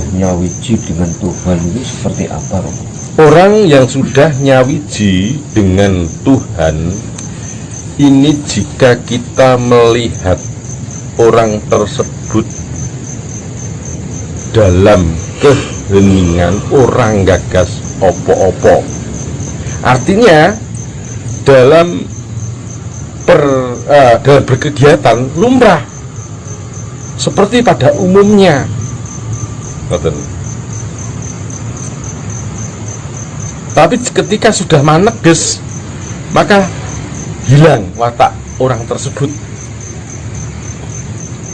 sudah nyawiji dengan Tuhan ini seperti apa, Romo? Orang yang sudah nyawiji dengan Tuhan ini, jika kita melihat orang tersebut dalam keheningan, orang gagas opo-opo, artinya dalam berkegiatan lumrah seperti pada umumnya. Tapi ketika sudah maneges, maka hilang watak orang tersebut.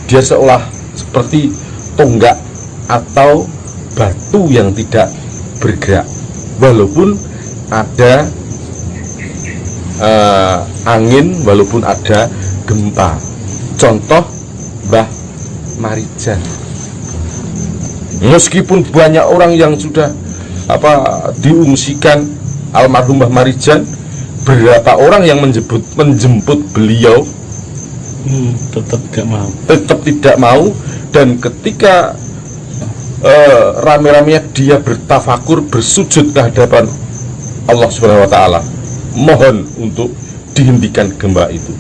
Dia seolah seperti tonggak atau batu yang tidak bergerak, walaupun ada angin, walaupun ada gempa. Contoh Mbah Marijan. Meskipun banyak orang yang sudah diungsikan almarhum Mbah Marijan, berapa orang yang menjemput beliau tetap tidak mau. Dan ketika rame-ramenya dia bertafakur, bersujud ke hadapan Allah Subhanahu wa Ta'ala, mohon untuk dihentikan gempa itu,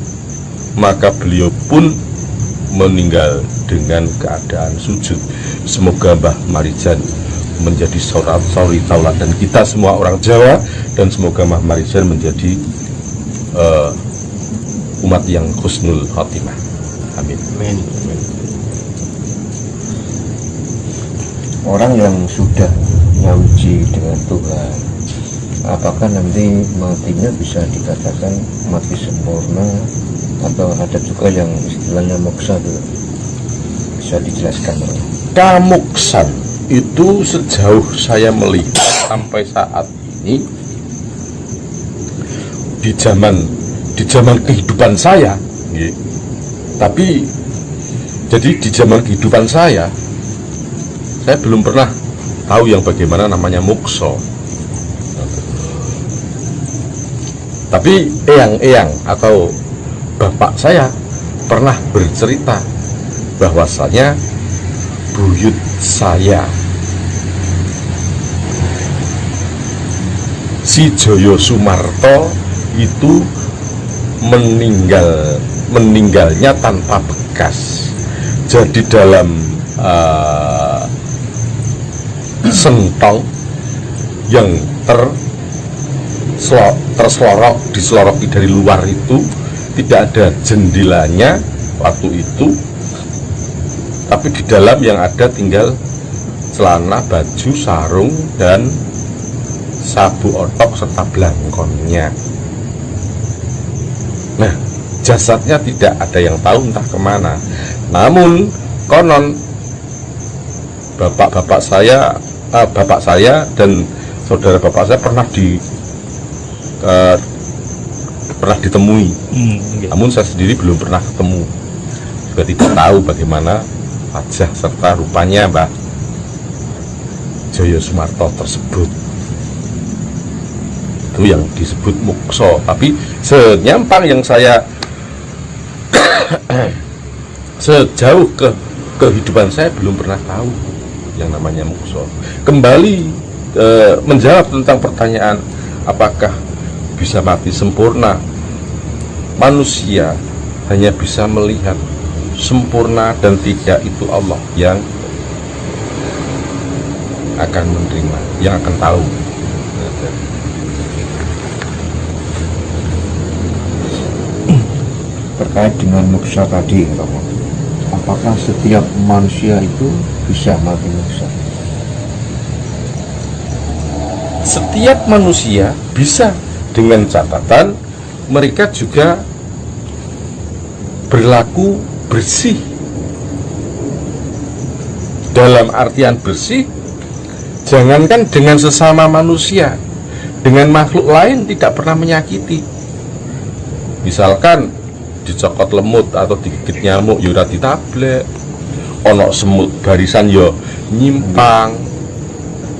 maka beliau pun meninggal dengan keadaan sujud. Semoga Mbah Marijan menjadi suri tauladan kita semua orang Jawa, dan semoga Mbah Marijan menjadi umat yang husnul khotimah. Amin. Amin. Orang yang sudah nyawiji dengan Tuhan, apakah nanti matinya bisa dikatakan mati sempurna, atau ada juga yang istilahnya moksa itu? Bisa dijelaskan? Kamuksan itu sejauh saya melihat sampai saat ini, di zaman kehidupan saya, tapi jadi di zaman kehidupan saya belum pernah tahu yang bagaimana namanya mukso. Tapi eyang-eyang atau bapak saya pernah bercerita bahwasanya buyut saya, si Joyo Sumarto, itu meninggalnya tanpa bekas. Jadi dalam sentong yang diseloroki dari luar itu tidak ada jendelanya waktu itu, tapi di dalam yang ada tinggal celana, baju, sarung, dan sabuk otok serta belangkonnya. Nah, jasadnya tidak ada yang tahu entah kemana. Namun konon bapak saya dan saudara bapak saya pernah ditemui. Namun saya sendiri belum pernah ketemu, juga tidak tahu bagaimana wajah serta rupanya Mbah Joyo Sumarto tersebut. Itu yang disebut mukso. Tapi senyampang yang saya sejauh kehidupan saya belum pernah tahu yang namanya mukso. Kembali menjawab tentang pertanyaan apakah bisa mati sempurna, manusia hanya bisa melihat sempurna dan tidak, itu Allah yang akan menerima, yang akan tahu. Terkait dengan muksa tadi, Romo, apakah setiap manusia itu bisa mati muksa? Setiap manusia bisa, dengan catatan mereka juga berlaku bersih. Dalam artian bersih, jangankan dengan sesama manusia, dengan makhluk lain tidak pernah menyakiti. Misalkan dicokot lemut atau digigit nyamuk, ya ora ditablek. Ono semut barisan ya nyimpang,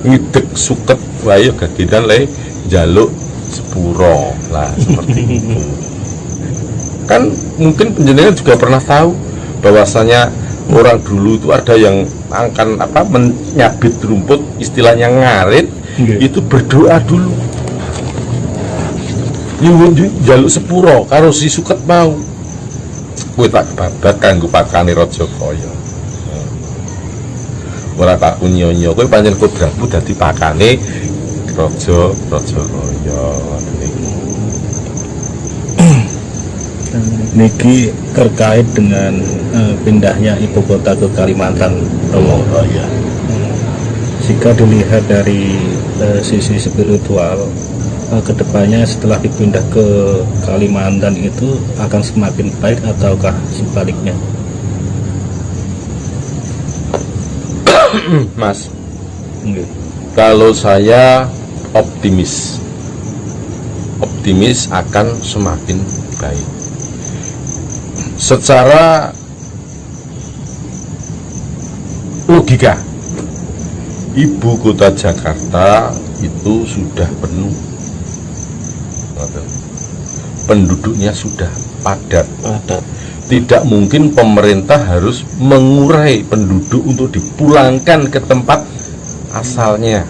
ngidek suket wae gagedan le njaluk sepuro lah, seperti itu. Kan mungkin penjenengan juga pernah tahu bahwasanya Orang dulu itu ada yang akan menyabit rumput, istilahnya ngarit, itu berdoa dulu. Nyuwun njaluk sepuro karo si suket mau. Kowe tak babat kanggo pakane Raja Kaya. Ora tak nyonya, kowe pancen kodramu dadi pakane Raja Kaya. Niki terkait dengan pindahnya ibu kota ke Kalimantan, Romo. Jika dilihat dari sisi spiritual, kedepannya setelah dipindah ke Kalimantan itu akan semakin baik ataukah sebaliknya? Mas, kalau saya optimis akan semakin baik. Secara logika, ibu kota Jakarta itu sudah penuh, penduduknya sudah padat. Tidak mungkin pemerintah harus mengurai penduduk untuk dipulangkan ke tempat asalnya.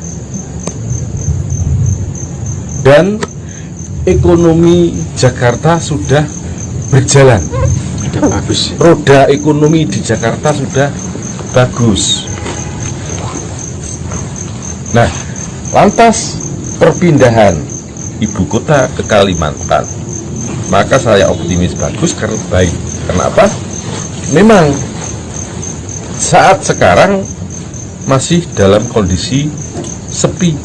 Dan ekonomi Jakarta sudah berjalan. Bagus. Roda ekonomi di Jakarta sudah bagus. Nah, lantas perpindahan ibu kota ke Kalimantan, maka saya optimis bagus karena baik. Kenapa? Memang saat sekarang masih dalam kondisi sepi,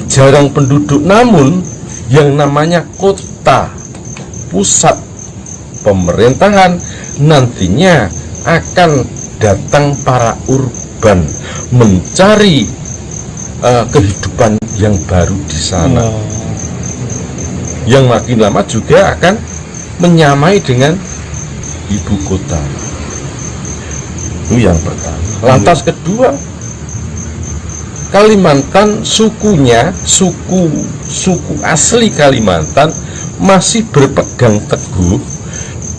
jarang penduduk, namun yang namanya kota pusat pemerintahan nantinya akan datang para urban mencari kehidupan yang baru di sana, yang makin lama juga akan menyamai dengan ibu kota. Itu yang pertama. Lantas kedua, Kalimantan sukunya, suku asli Kalimantan masih berpegang teguh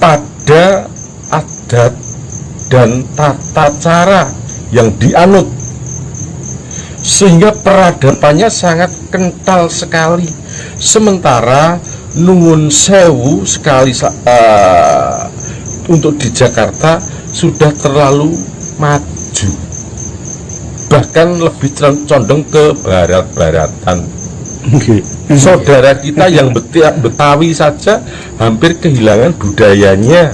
pada adat dan tata cara yang dianut, sehingga peradabannya sangat kental sekali. Sementara Nuwun Sewu sekali untuk di Jakarta sudah terlalu maju, bahkan lebih condong ke barat-baratan. Saudara kita yang Betawi saja hampir kehilangan budayanya,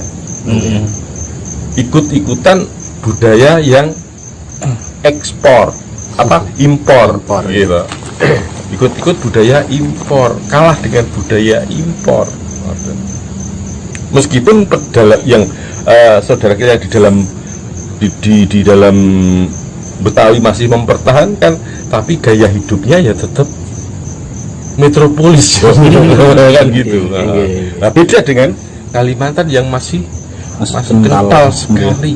ikut-ikutan budaya yang ekspor impor gitu. Ikut-ikut budaya impor, kalah dengan budaya impor. Meskipun yang saudara kita di dalam Betawi masih mempertahankan, tapi gaya hidupnya ya tetap metropolis kan gitu. Nah, beda dengan Kalimantan yang masih kental sekali.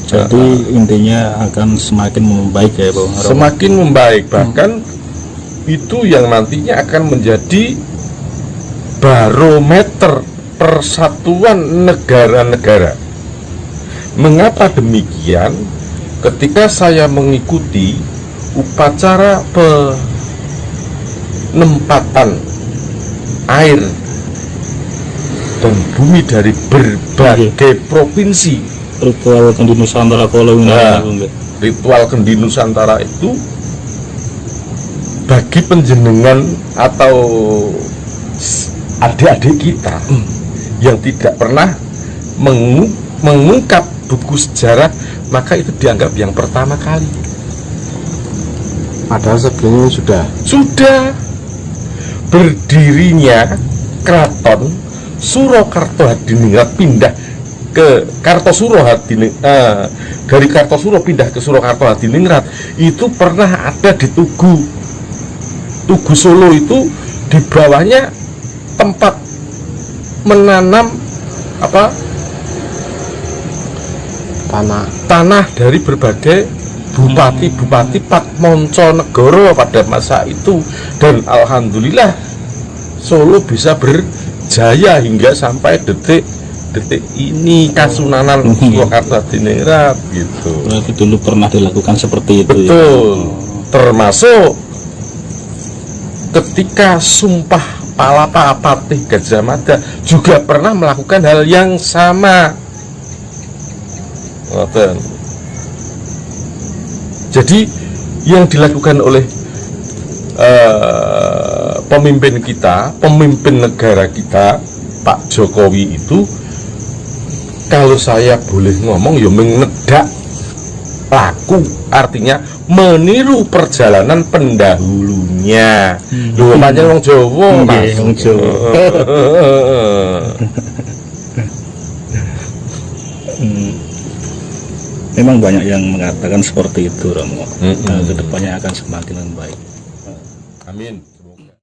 Jadi intinya akan semakin membaik ya, Bang. Semakin membaik, bahkan itu yang nantinya akan menjadi barometer persatuan negara-negara. Mengapa demikian? Ketika saya mengikuti upacara penempatan air dan bumi dari berbagai provinsi, ritual Kendi Nusantara ritual Kendi Nusantara itu bagi penjenengan atau adik-adik kita yang tidak pernah mengungkap buku sejarah, maka itu dianggap yang pertama kali. Padahal sebelumnya sudah berdirinya Keraton Surakarta Hadiningrat pindah ke Kartosuro dari Kartosuro pindah ke Surakarta Hadiningrat itu pernah ada di Tugu Solo. Itu di bawahnya tempat menanam tanah dari berbagai bupati Patmonconegoro pada masa itu, dan alhamdulillah Solo bisa berjaya hingga sampai detik detik ini Kasunanan Surakarta Diningrat gitu. Berarti dulu pernah dilakukan seperti itu. Betul. Ya? Termasuk ketika Sumpah Palapa-Patih Gajah Mada juga pernah melakukan hal yang sama. Ngoten. Jadi yang dilakukan oleh pemimpin kita, pemimpin negara kita, Pak Jokowi itu, kalau saya boleh ngomong, ya mengedak laku, artinya meniru perjalanan pendahulunya. Lho pancen wong Jawa, Mas. Wong Jawa. Memang banyak yang mengatakan seperti itu, Romo. Kedepannya akan semakin baik. Amin.